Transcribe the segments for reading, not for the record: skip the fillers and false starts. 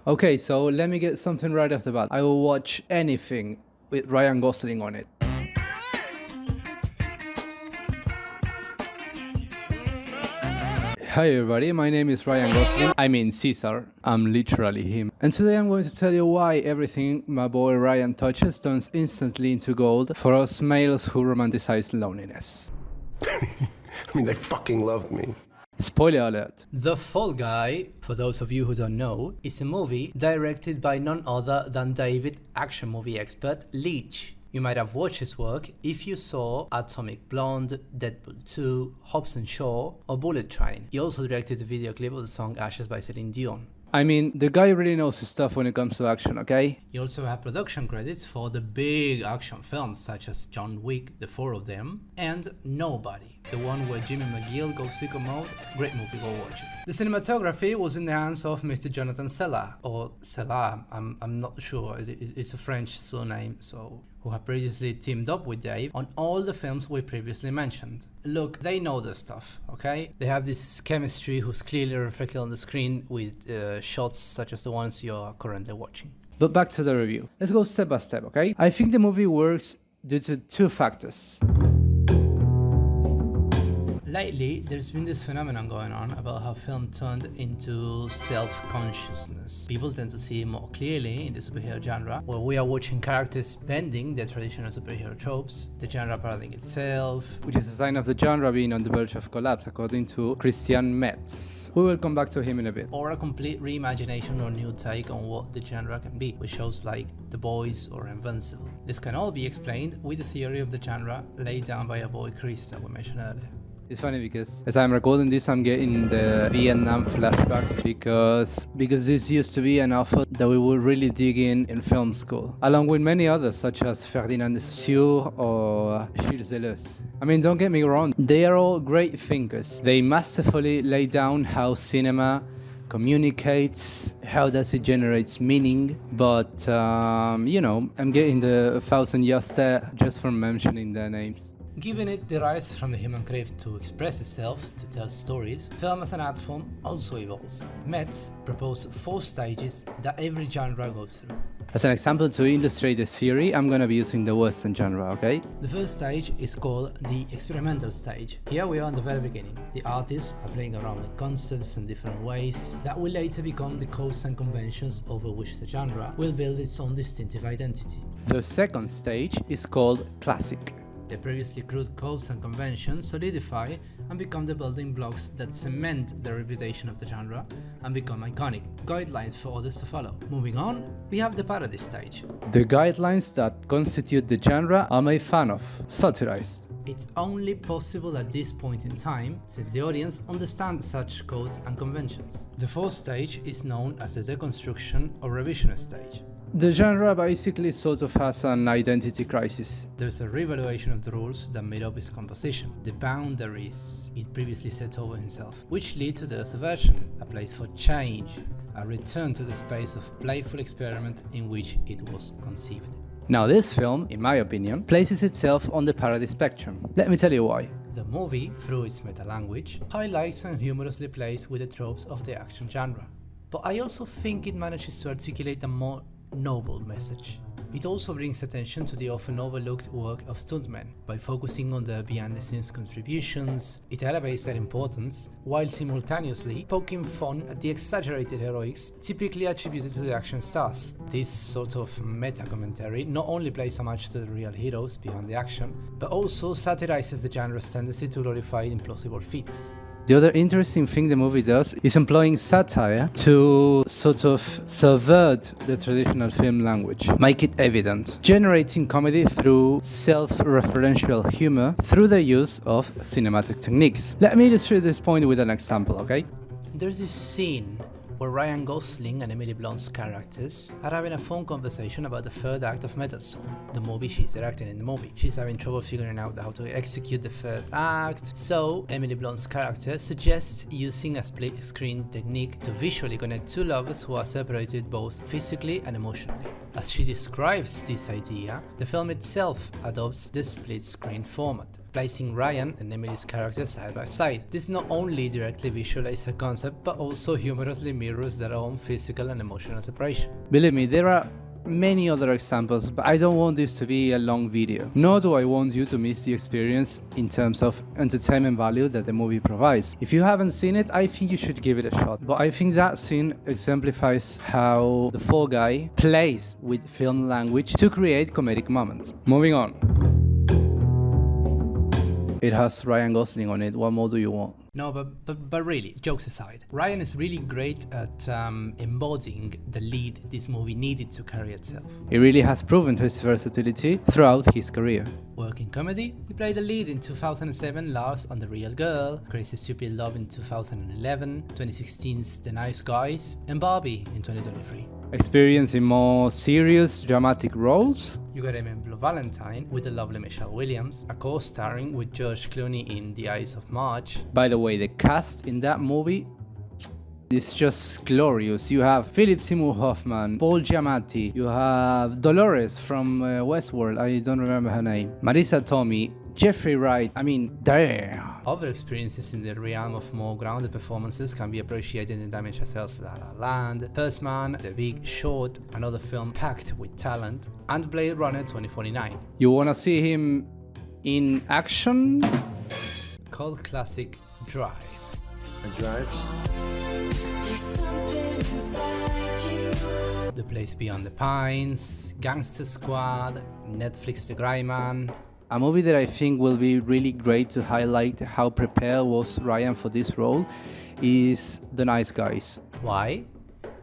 Okay, so let me get something right off the bat. I will watch anything with Ryan Gosling on it. Hi everybody, my name is Ryan Gosling. I mean Caesar. I'm literally him. And today I'm going to tell you why everything my boy Ryan touches turns instantly into gold for us males who romanticize loneliness. I mean, they fucking love me. Spoiler alert. The Fall Guy, for those of you who don't know, is a movie directed by none other than David, action movie expert, Leitch. You might have watched his work if you saw Atomic Blonde, Deadpool 2, Hobbs & Shaw, or Bullet Train. He also directed the video clip of the song Ashes by Celine Dion. I mean, the guy really knows his stuff when it comes to action, okay? He also had production credits for the big action films such as John Wick, the four of them, and Nobody, the one where Jimmy McGill goes sicko mode. Great movie, go watch it. The cinematography was in the hands of Mr. Jonathan Sella, or Sella, I'm not sure, it's a French surname, who had previously teamed up with Dave on all the films we previously mentioned. Look, they know their stuff, okay? They have this chemistry who's clearly reflected on the screen with shots such as the ones you're currently watching. But back to the review. Let's go step by step, okay? I think the movie works due to two factors. Lately, there's been this phenomenon going on about how film turned into self-consciousness. People tend to see it more clearly in the superhero genre, where we are watching characters bending their traditional superhero tropes, the genre parodying itself, Which is a sign of the genre being on the verge of collapse, according to Christian Metz. We will come back to him in a bit. or a complete reimagination or new take on what the genre can be, with shows like The Boys or Invincible. This can all be explained with the theory of the genre laid down by our boy Chris that we mentioned earlier. It's funny because as I'm recording this, I'm getting the Vietnam flashbacks because this used to be an author that we would really dig in film school, along with many others such as Ferdinand de Saussure or Gilles Deleuze. I mean, don't get me wrong, they are all great thinkers. They masterfully lay down how cinema communicates, how does it generates meaning, but I'm getting the 1,000 year stare just from mentioning their names. Given it derives from the human crave to express itself, to tell stories, film as an art form also evolves. Metz proposed 4 stages that every genre goes through. As an example to illustrate this theory, I'm gonna be using the Western genre, okay? The first stage is called the experimental stage. Here we are in the very beginning. The artists are playing around with concepts in different ways that will later become the codes and conventions over which the genre will build its own distinctive identity. The second stage is called classic. The previously crude codes and conventions solidify and become the building blocks that cement the reputation of the genre and become iconic guidelines for others to follow. Moving on, we have the parody stage. The guidelines that constitute the genre are made fun of, satirized. It's only possible at this point in time since the audience understands such codes and conventions. The fourth stage is known as the deconstruction or revisionist stage. The genre basically sort of has an identity crisis. There's a reevaluation of the rules that made up its composition, the boundaries it previously set over himself, which lead to the subversion, a place for change, a return to the space of playful experiment in which it was conceived. Now this film, in my opinion, places itself on the parody spectrum. Let me tell you why. The movie, through its meta-language, highlights and humorously plays with the tropes of the action genre. But I also think it manages to articulate a more noble message. It also brings attention to the often overlooked work of stuntmen. By focusing on their behind-the-scenes contributions, it elevates their importance, while simultaneously poking fun at the exaggerated heroics typically attributed to the action stars. This sort of meta-commentary not only plays homage to the real heroes behind the action, but also satirizes the genre's tendency to glorify implausible feats. The other interesting thing the movie does is employing satire to sort of subvert the traditional film language, make it evident, generating comedy through self-referential humor through the use of cinematic techniques. Let me illustrate this point with an example, okay? There's this scene where Ryan Gosling and Emily Blunt's characters are having a phone conversation about the third act of Metal Zone, the movie she's directing in the movie. She's having trouble figuring out how to execute the third act, so Emily Blunt's character suggests using a split screen technique to visually connect two lovers who are separated both physically and emotionally. As she describes this idea, the film itself adopts the split screen format. placing Ryan and Emily's characters side by side. This not only directly visualizes a concept, but also humorously mirrors their own physical and emotional separation. Believe me, there are many other examples, but I don't want this to be a long video. Nor do I want you to miss the experience in terms of entertainment value that the movie provides. If you haven't seen it, I think you should give it a shot. But I think that scene exemplifies how the Fall Guy plays with film language to create comedic moments. Moving on. It has Ryan Gosling on it. What more do you want? No, but really, jokes aside, Ryan is really great at embodying the lead this movie needed to carry itself. He really has proven his versatility throughout his career. Working comedy, he played the lead in 2007 Lars on The Real Girl, Crazy Stupid Love in 2011, 2016's The Nice Guys, and Barbie in 2023. Experience in more serious, dramatic roles. You got him in Blue Valentine with the lovely Michelle Williams, a co-starring with George Clooney in The Eyes of March. By the way, the cast in that movie is just glorious. You have Philip Seymour Hoffman, Paul Giamatti, you have Dolores from Westworld, I don't remember her name, Marisa Tomei, Jeffrey Wright. I mean, damn. Other experiences in the realm of more grounded performances can be appreciated in Damien Chazelle's La La Land, First Man, The Big Short, another film packed with talent, and Blade Runner 2049. You wanna see him in action? Cult classic Drive. I drive. There's something inside you. The Place Beyond the Pines, Gangster Squad, Netflix The Gray Man. A movie that I think will be really great to highlight how prepared was Ryan for this role is The Nice Guys. Why?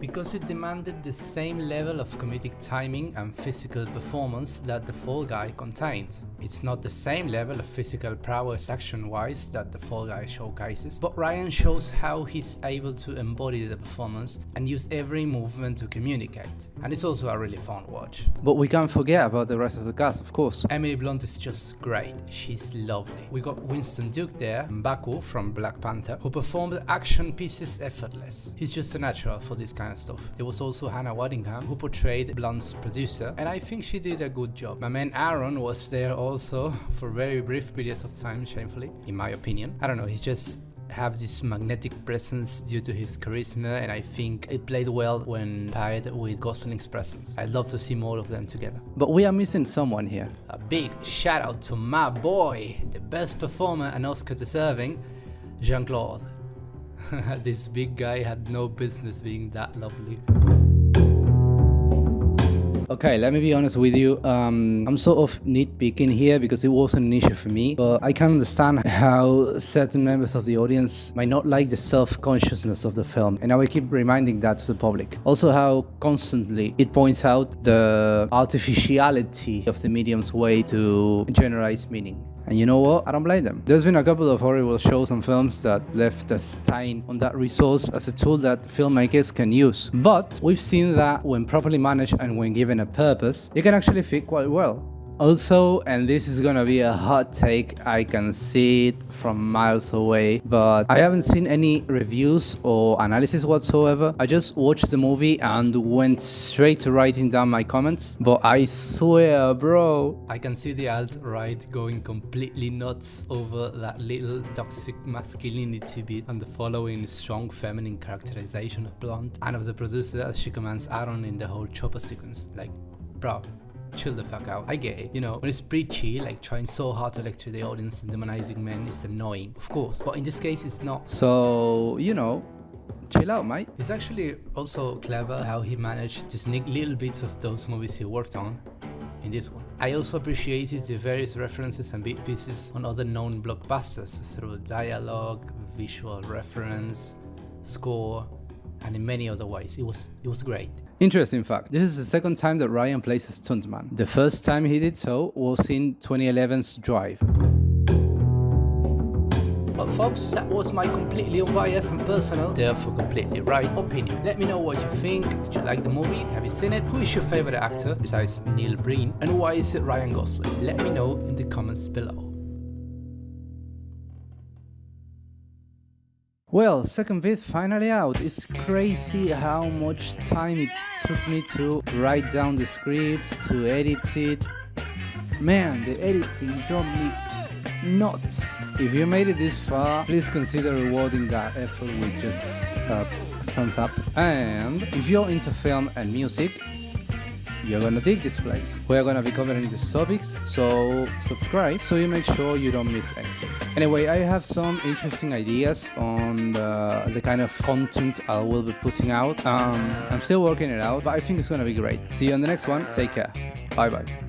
Because it demanded the same level of comedic timing and physical performance that The Fall Guy contains. It's not the same level of physical prowess action-wise that The Fall Guy showcases, but Ryan shows how he's able to embody the performance and use every movement to communicate. And it's also a really fun watch. But we can't forget about the rest of the cast, of course. Emily Blunt is just great. She's lovely. We got Winston Duke there, M'Baku from Black Panther, who performed action pieces effortless. He's just a natural for this kind of stuff. There was also Hannah Waddingham, who portrayed Blunt's producer, and I think she did a good job. My man Aaron was there also for very brief periods of time, shamefully, in my opinion. I don't know, he just have this magnetic presence due to his charisma, and I think it played well when paired with Gosling's presence. I'd love to see more of them together. But we are missing someone here. A big shout out to my boy, the best performer and Oscar deserving, Jean-Claude. This big guy had no business being that lovely. Okay, let me be honest with you. I'm sort of nitpicking here because it wasn't an issue for me, but I can understand how certain members of the audience might not like the self-consciousness of the film, and I will keep reminding that to the public. Also, how constantly it points out the artificiality of the medium's way to generate meaning. And you know what? I don't blame them. There's been a couple of horrible shows and films that left a stain on that resource as a tool that filmmakers can use. But we've seen that when properly managed and when given a purpose, it can actually fit quite well. Also, and this is gonna be a hot take, I can see it from miles away, but I haven't seen any reviews or analysis whatsoever. I just watched the movie and went straight to writing down my comments, but I swear, bro, I can see the alt-right going completely nuts over that little toxic masculinity bit and the following strong feminine characterization of Blunt and of the producer as she commands Aaron in the whole chopper sequence. Like, bro, chill the fuck out. I get it. You know, when it's preachy, like trying so hard to lecture the audience and demonizing men is annoying, of course. But in this case, it's not. So, you know, chill out, mate. It's actually also clever how he managed to sneak little bits of those movies he worked on in this one. I also appreciated the various references and bit pieces on other known blockbusters through dialogue, visual reference, score, and in many other ways. It was great. Interesting fact, this is the second time that Ryan plays a stuntman. The first time he did so was in 2011's Drive. But folks, that was my completely unbiased and personal, therefore completely right opinion. Let me know what you think. Did you like the movie? Have you seen it? Who is your favorite actor besides Neil Breen? And why is it Ryan Gosling? Let me know in the comments below. Well, second bit finally out. It's crazy how much time it took me to write down the script, to edit it. Man, the editing drove me nuts. If you made it this far, please consider rewarding that effort with just a thumbs up. And if you're into film and music, you're gonna dig this place. We're gonna be covering these topics, so subscribe so you make sure you don't miss anything. Anyway, I have some interesting ideas on the kind of content I will be putting out. I'm still working it out, but I think it's gonna be great. See you on the next one. Take care. Bye bye.